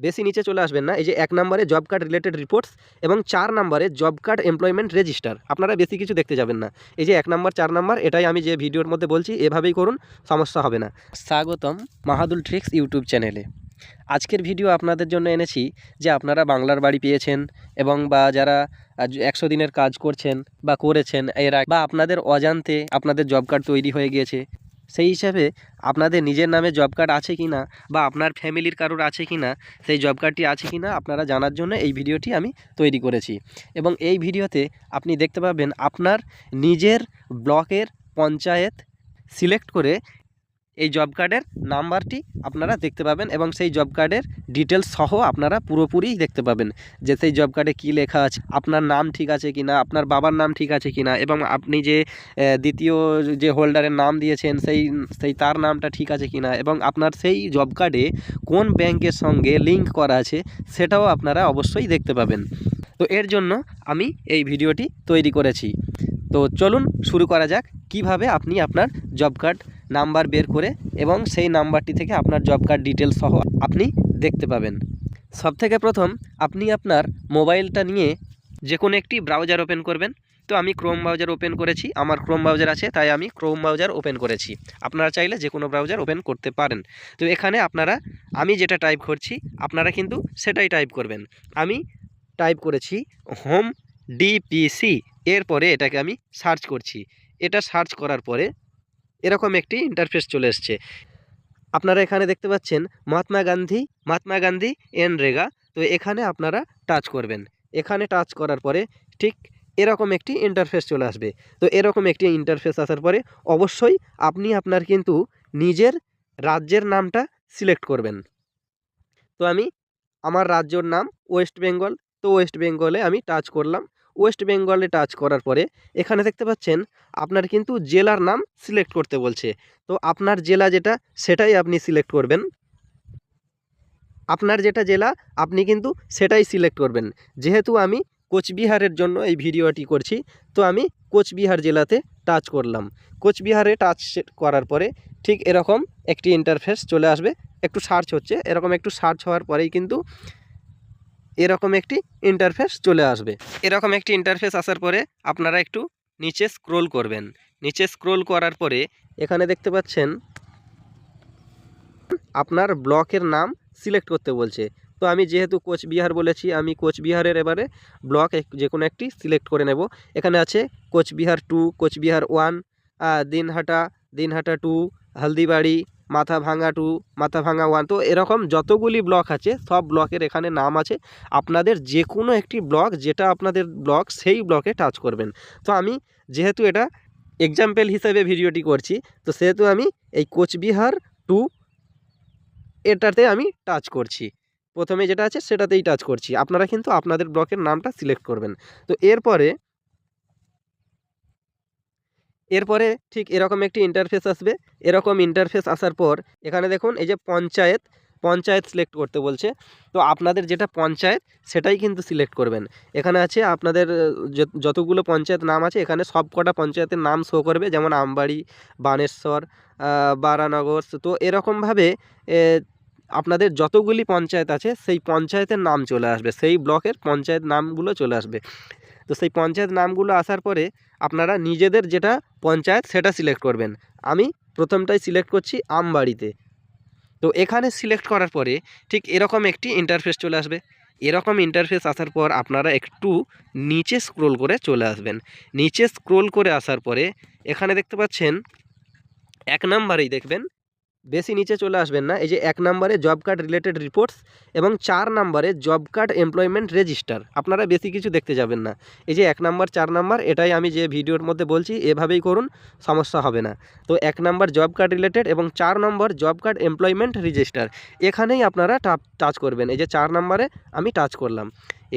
বেশি নিচে চলে আসবেন না, এই যে 1 নম্বরে জব কার্ড রিলেটেড রিপোর্টস এবং 4 নম্বরে জব কার্ড এমপ্লয়মেন্ট রেজিস্টার, আপনারা বেশি কিছু দেখতে যাবেন না। এই যে 1 নম্বর 4 নম্বর এটাই আমি যে ভিডিওর মধ্যে বলছি এভাবেই করুন, সমস্যা হবে না। স্বাগতম মাহাদুল ট্রিক্স ইউটিউব চ্যানেলে। আজকের ভিডিও আপনাদের জন্য এনেছি যে আপনারা বাংলার বাড়ি পেয়েছেন এবং বা যারা 100 দিনের কাজ করছেন বা করেছেন এরা, বা আপনাদের অজান্তে আপনাদের জব কার্ড তৈরি হয়ে গিয়েছে, সেই হিসাবে আপনাদের নিজের নামে জব কার্ড আছে কি না বা আপনার ফ্যামিলির কারোর আছে কি না, সেই জব কার্ডটি আছে কি না আপনারা জানার জন্য এই ভিডিওটি আমি তৈরি করেছি। এবং এই ভিডিওতে আপনি দেখতে পাবেন আপনার নিজের ব্লকের পঞ্চায়েত সিলেক্ট করে এই জব কার্ডের নাম্বারটি আপনারা দেখতে পাবেন এবং সেই জব কার্ডের ডিটেলস সহ আপনারা পুরোপুরি দেখতে পাবেন যে সেই জব কার্ডে কী লেখা আছে, আপনার নাম ঠিক আছে কি না, আপনার বাবার নাম ঠিক আছে কি না, এবং আপনি যে দ্বিতীয় যে হোল্ডারের নাম দিয়েছেন সেই সেই তার নামটা ঠিক আছে কি না, এবং আপনার সেই জব কার্ডে কোন ব্যাংকের সঙ্গে লিঙ্ক করা আছে সেটাও আপনারা অবশ্যই দেখতে পাবেন। তো এর জন্য আমি এই ভিডিওটি তৈরি করেছি। তো চলুন শুরু করা যাক কিভাবে আপনি আপনার জব কার্ড নাম্বার বের করে এবং সেই নাম্বারটি থেকে আপনার জব কার্ড ডিটেলস সহ আপনি দেখতে পাবেন। সবথেকে প্রথম আপনি আপনার মোবাইলটা নিয়ে যে কোনো একটি ব্রাউজার ওপেন করবেন। তো আমি ক্রোম ব্রাউজার ওপেন করেছি, আমার ক্রোম ব্রাউজার আছে তাই আমি ক্রোম ব্রাউজার ওপেন করেছি। আপনারা চাইলে যে কোনো ব্রাউজার ওপেন করতে পারেন। তো এখানে আপনারা আমি যেটা টাইপ করছি আপনারা কিন্তু সেটাই টাইপ করবেন। আমি টাইপ করেছি হোম ডিপিসি, এরপরে এটাকে আমি সার্চ করছি। এটা সার্চ করার পরে এরকম একটি ইন্টারফেস চলে এসছে। আপনারা এখানে দেখতে পাচ্ছেন মহাত্মা গান্ধী এনরেগা। তো এখানে আপনারা টাচ করবেন। এখানে টাচ করার পরে ঠিক এরকম একটি ইন্টারফেস চলে আসবে। তো এরকম একটি ইন্টারফেস আসার পরে অবশ্যই আপনি আপনার কিন্তু নিজের রাজ্যের নামটা সিলেক্ট করবেন। তো আমি আমার রাজ্যর নাম ওয়েস্ট বেঙ্গল, তো ওয়েস্ট বেঙ্গলে আমি টাচ করলাম। ওয়েস্ট বেঙ্গলে টাচ করার পরে এখানে দেখতে পাচ্ছেন আপনার কিন্তু জেলার নাম সিলেক্ট করতে বলছে। তো আপনার জেলা যেটা সেটাই আপনি সিলেক্ট করবেন। আপনার যেটা জেলা আপনি কিন্তু সেটাই সিলেক্ট করবেন। যেহেতু আমি কোচবিহারের জন্য এই ভিডিওটি করছি, তো আমি কোচবিহার জেলাতে টাচ করলাম। কোচবিহারে টাচ করার পরে ঠিক এরকম একটি ইন্টারফেস চলে আসবে। একটু সার্চ হচ্ছে, এরকম একটু সার্চ হওয়ার পরেই কিন্তু এরকম একটি ইন্টারফেস চলে আসবে। এরকম একটি ইন্টারফেস আসার পরে আপনারা একটু নিচে স্ক্রোল করবেন। নিচে স্ক্রোল করার পরে এখানে দেখতে পাচ্ছেন আপনার ব্লকের নাম সিলেক্ট করতে বলছে। তো আমি যেহেতু কোচবিহার বলেছি, আমি কোচবিহারের এবারে ব্লক যে কোনো একটি সিলেক্ট করে নেব। এখানে আছে কোচবিহার 2, কোচবিহার 1, দিনহাটা 2, হলদিবাড়ি, মাথাভাঙা 2, মাথাভাঙা 1। তো এরকম যতগুলি ব্লক আছে সব ব্লকের এখানে নাম আছে। আপনাদের যে কোনো একটি ব্লক, যেটা আপনাদের ব্লক সেই ব্লকে টাচ করবেন। তো আমি যেহেতু এটা এক্সাম্পল হিসেবে ভিডিওটি করছি, তো সেহেতু আমি এই কোচবিহার 2 এটাতে আমি টাচ করছি। প্রথমে যেটা আছে সেটাতেই টাচ করছি। আপনারা কিন্তু আপনাদের ব্লকের নামটা সিলেক্ট করবেন। তো এরপরে ঠিক এরকম একটি ইন্টারফেস আসবে। এরকম ইন্টারফেস আসার পর এখানে দেখুন এই যে পঞ্চায়েত সিলেক্ট করতে বলছে। তো আপনাদের যেটা পঞ্চায়েত সেটাই কিন্তু সিলেক্ট করবেন। এখানে আছে আপনাদের যতগুলো পঞ্চায়েত নাম আছে এখানে সব কটা পঞ্চায়েতের নাম শো করবে, যেমন আমবাড়ি, বানেশ্বর, বারানগর। তো এরকমভাবে আপনাদের যতগুলি পঞ্চায়েত আছে সেই পঞ্চায়েতের নাম চলে আসবে, সেই ব্লকের পঞ্চায়েত নামগুলো চলে আসবে। তো সেই পঞ্চায়েত নামগুলো আসার পরে আপনারা নিজেদের যেটা পঞ্চায়েত সেটা সিলেক্ট করবেন। আমি প্রথমটাই সিলেক্ট করছি আমবাড়িতে। তো এখানে সিলেক্ট করার পরে ঠিক এরকম একটি ইন্টারফেস চলে আসবে। এরকম ইন্টারফেস আসার পর আপনারা একটু নিচে স্ক্রোল করে চলে আসবেন। নিচে স্ক্রোল করে আসার পরে এখানে দেখতে পাচ্ছেন 1 নম্বরেই দেখবেন, বেশি নিচে চলে আসবেন না, এই যে 1 নম্বরে জব কার্ড রিলেটেড রিপোর্টস এবং 4 নম্বরে জব কার্ড এমপ্লয়মেন্ট রেজিস্টার, আপনারা বেশি কিছু দেখতে যাবেন না। এই যে 1 নম্বর 4 নম্বর এটাই আমি যে ভিডিওর মধ্যে বলছি এভাবেই করুন, সমস্যা হবে না। তো 1 নম্বর জব কার্ড রিলেটেড এবং 4 নম্বর জব কার্ড এমপ্লয়মেন্ট রেজিস্টার, এখানেই আপনারা টাচ করবেন। এই যে 4 নম্বরে আমি টাচ করলাম।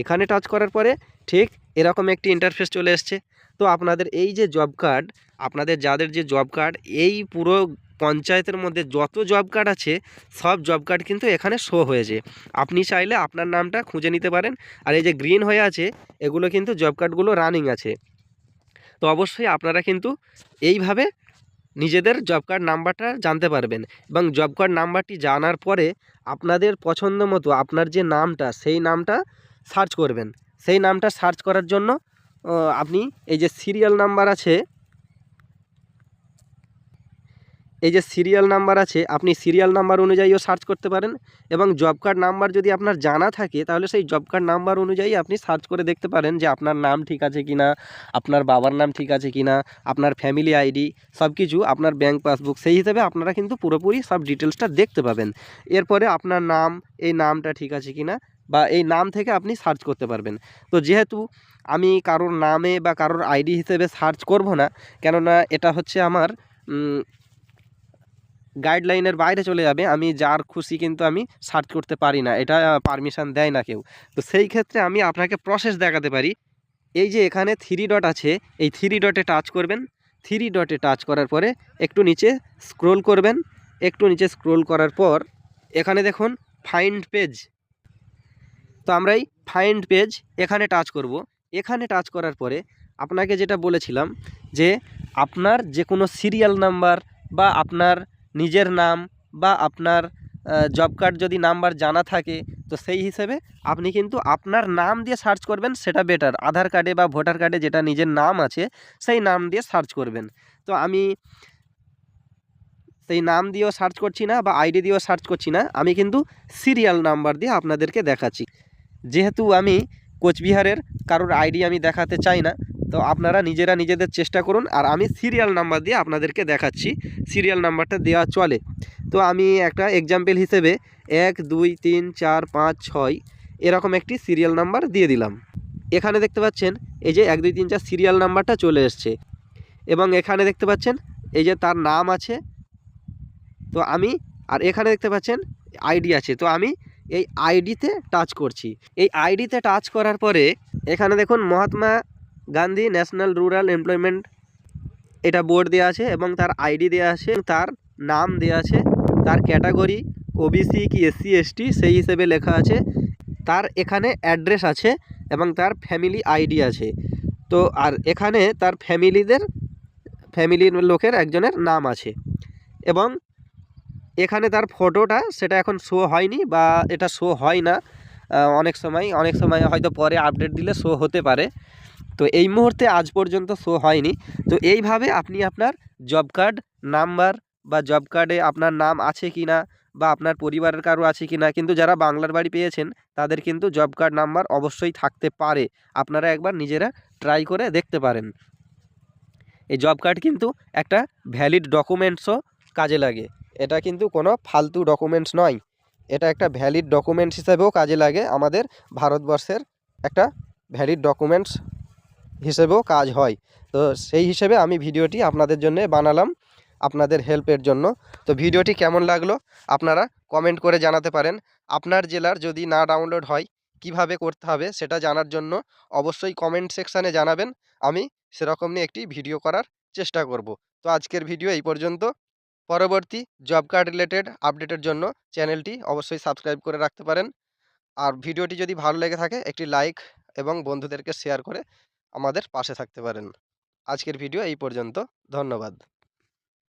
এখানে টাচ করার পরে ঠিক এরকম একটি ইন্টারফেস চলে এসছে। তো আপনাদের এই যে জব কার্ড, আপনাদের যাদের যে জব কার্ড, এই পুরো পঞ্চায়েতের মধ্যে যত জব কার্ড আছে সব জব কার্ড কিন্তু এখানে শো হয়েছে। আপনি চাইলে আপনার নামটা খুঁজে নিতে পারেন। আর এই যে গ্রিন হয়ে আছে এগুলো কিন্তু জব কার্ডগুলো রানিং আছে। তো অবশ্যই আপনারা কিন্তু এইভাবে নিজেদের জব কার্ড নাম্বারটা জানতে পারবেন এবং জব কার্ড নাম্বারটি জানার পরে আপনাদের পছন্দ মতো আপনার যে নামটা সেই নামটা সার্চ করবেন। সেই নামটা সার্চ করার জন্য আপনি এই যে সিরিয়াল নাম্বার আছে, আপনি সিরিয়াল নাম্বার অনুযায়ীও সার্চ করতে পারেন এবং জব কার্ড নাম্বার যদি আপনার জানা থাকে তাহলে সেই জব কার্ড নাম্বার অনুযায়ী আপনি সার্চ করে দেখতে পারেন যে আপনার নাম ঠিক আছে কি না, আপনার বাবার নাম ঠিক আছে কি না, আপনার ফ্যামিলি আইডি সব কিছু, আপনার ব্যাঙ্ক পাসবুক, সেই হিসেবে আপনারা কিন্তু পুরোপুরি সব ডিটেলসটা দেখতে পাবেন। এরপরে আপনার নাম, এই নামটা ঠিক আছে কি না, বা এই নাম থেকে আপনি সার্চ করতে পারবেন। তো যেহেতু আমি কারোর নামে বা কারোর আইডি হিসেবে সার্চ করব না, কেননা এটা হচ্ছে আমার গাইডলাইনের বাইরে চলে যাবে, আমি যার খুশি কিন্তু আমি সার্চ করতে পারি না, এটা পারমিশন দেয় না কেউ। তো সেই ক্ষেত্রে আমি আপনাকে প্রসেস দেখাতে পারি। এই যে এখানে 3 ডট আছে, এই 3 ডটে টাচ করবেন। 3 ডটে টাচ করার পরে একটু নিচে স্ক্রোল করবেন। একটু নিচে স্ক্রোল করার পর এখানে দেখুন ফাইন্ড পেজ। তো আমরা এই ফাইন্ড পেজ এখানে টাচ করব। এখানে টাচ করার পরে আপনাকে যেটা বলেছিলাম যে আপনার যে কোনো সিরিয়াল নাম্বার বা আপনার নিজের নাম বা আপনার জব কার্ড যদি নাম্বার জানা থাকে তো সেই হিসেবে আপনি কিন্তু আপনার নাম দিয়ে সার্চ করবেন, সেটা বেটার। আধার কার্ডে বা ভোটার কার্ডে যেটা নিজের নাম আছে সেই নাম দিয়ে সার্চ করবেন। তো আমি সেই নাম দিয়েও সার্চ করছি না বা আইডি দিয়েও সার্চ করছি না, আমি কিন্তু সিরিয়াল নাম্বার দিয়ে আপনাদেরকে দেখাচ্ছি। যেহেতু আমি কোচবিহারের কারোর আইডি আমি দেখাতে চাই না, তো আপনারা নিজেরা নিজেদের চেষ্টা করুন। আর আমি সিরিয়াল নাম্বার দিয়ে আপনাদেরকে দেখাচ্ছি, সিরিয়াল নাম্বারটা দেওয়া চলে। তো আমি একটা এক্সাম্পল হিসেবে 1 2 3 4 5 6 এরকম একটি সিরিয়াল নাম্বার দিয়ে দিলাম। এখানে দেখতে পাচ্ছেন এই যে 1 2 3 4 সিরিয়াল নাম্বারটা চলে এসছে এবং এখানে দেখতে পাচ্ছেন এই যে তার নাম আছে। তো আমি, আর এখানে দেখতে পাচ্ছেন আইডি আছে, তো আমি এই আইডিতে টাচ করছি। এই আইডিতে টাচ করার পরে এখানে দেখুন Mahatma Gandhi national rural employment এটা বোর্ড দেওয়া আছে এবং তার আইডি দেওয়া আছে, তার নাম দেওয়া আছে, তার ক্যাটাগরি ওবিসি কি এসসি এসটি সেই হিসেবে লেখা আছে, তার এখানে অ্যাড্রেস আছে এবং তার ফ্যামিলি আইডি আছে। তো আর এখানে তার ফ্যামিলির লোকের একজনের নাম আছে এবং এখানে তার ফটোটা সেটা এখন শো হয়নি বা এটা শো হয় না, অনেক সময় হয়তো পরে আপডেট দিলে শো হতে পারে। তো এই মুহূর্তে আজ পর্যন্ত শো হয়নি। তো এইভাবে আপনি আপনার জব কার্ড নাম্বার বা জব কার্ডে আপনার নাম আছে কি না বা আপনার পরিবারের কারো আছে কি না, কিন্তু যারা বাংলার বাড়ি পেয়েছেন তাদের কিন্তু জব কার্ড নাম্বার অবশ্যই থাকতে পারে। আপনারা একবার নিজেরা ট্রাই করে দেখতে পারেন। এই জব কার্ড কিন্তু একটা ভ্যালিড ডকুমেন্টসও কাজে লাগে, এটা কিন্তু কোনো ফালতু ডকুমেন্টস নয়, এটা একটা ভ্যালিড ডকুমেন্টস হিসেবেও কাজে লাগে। আমাদের ভারতবর্ষের একটা ভ্যালিড ডকুমেন্টস হিসেবেও কাজ হয়। তো সেই হিসেবে আমি ভিডিওটি আপনাদের জন্য বানালাম, আপনাদের হেল্পের জন্য। তো ভিডিওটি কেমন লাগলো আপনারা কমেন্ট করে জানাতে পারেন। আপনার জেলার যদি না ডাউনলোড হয় কিভাবে করতে হবে সেটা জানার জন্য অবশ্যই কমেন্ট সেকশানে জানাবেন, আমি সেরকম নিয়ে একটি ভিডিও করার চেষ্টা করব। তো আজকের ভিডিও এই পর্যন্ত। পরবর্তী জব কার্ড রিলেটেড আপডেটের জন্য চ্যানেলটি অবশ্যই সাবস্ক্রাইব করে রাখতে পারেন। আর ভিডিওটি যদি ভালো লেগে থাকে একটি লাইক এবং বন্ধুদেরকে শেয়ার করে আমাদের পাশে থাকতে পারেন। আজকের ভিডিও এই পর্যন্ত। ধন্যবাদ।